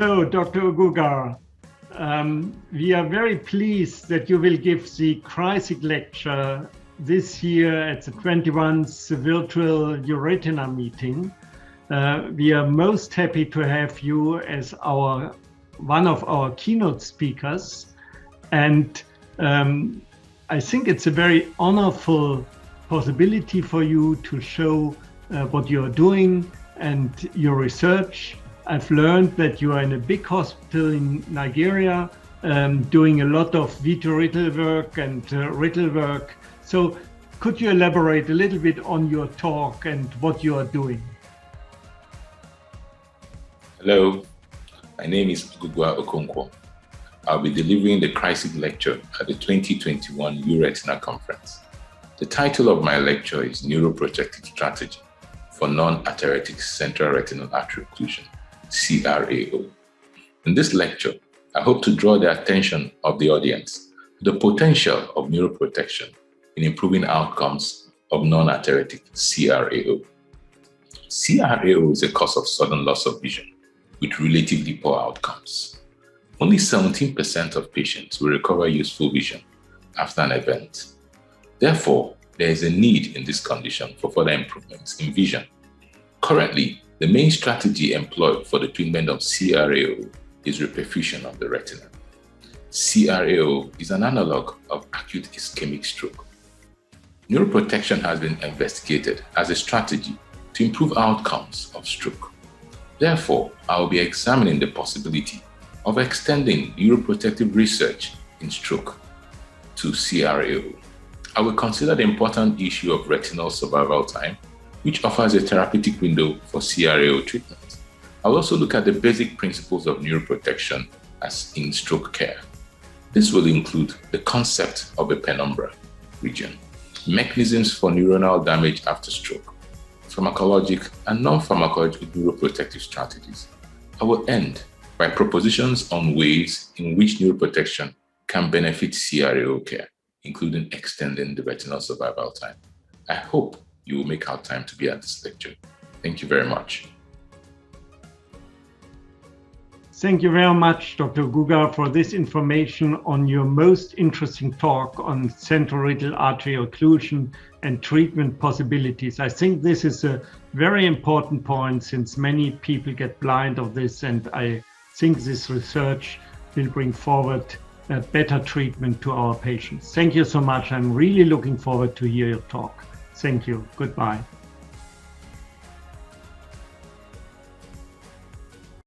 So, Dr. Ogugua, we are very pleased that you will give the Kreissig Lecture this year at the 21st Virtual EURETINA meeting. We are most happy to have you as one of our keynote speakers. And I think it's a very honorful possibility for you to show what you're doing and your research. I've learned that you are in a big hospital in Nigeria, doing a lot of vitreoretinal work and retinal work. So could you elaborate a little bit on your talk and what you are doing? Hello, my name is Ogugua Okonkwo. I'll be delivering the Kreissig Lecture at the 2021 EURETINA conference. The title of my lecture is Neuroprotective Strategy for Non-Arteritic Central Retinal Artery Occlusion, CRAO. In this lecture, I hope to draw the attention of the audience to the potential of neuroprotection in improving outcomes of non-arteritic CRAO. CRAO is a cause of sudden loss of vision with relatively poor outcomes. Only 17% of patients will recover useful vision after an event. Therefore, there is a need in this condition for further improvements in vision. Currently, the main strategy employed for the treatment of CRAO is reperfusion of the retina. CRAO is an analog of acute ischemic stroke. Neuroprotection has been investigated as a strategy to improve outcomes of stroke. Therefore, I will be examining the possibility of extending neuroprotective research in stroke to CRAO. I will consider the important issue of retinal survival time, which offers a therapeutic window for CRAO treatment. I will also look at the basic principles of neuroprotection as in stroke care. This will include the concept of a penumbra region, mechanisms for neuronal damage after stroke, pharmacologic and non-pharmacologic neuroprotective strategies. I will end by propositions on ways in which neuroprotection can benefit CRAO care, including extending the retinal survival time. I hope you will make out time to be at this lecture. Thank you very much. Thank you very much, Dr. Ogugua, for this information on your most interesting talk on central retinal artery occlusion and treatment possibilities. I think this is a very important point since many people get blind of this, and I think this research will bring forward a better treatment to our patients. Thank you so much. I'm really looking forward to hear your talk. Thank you. Goodbye.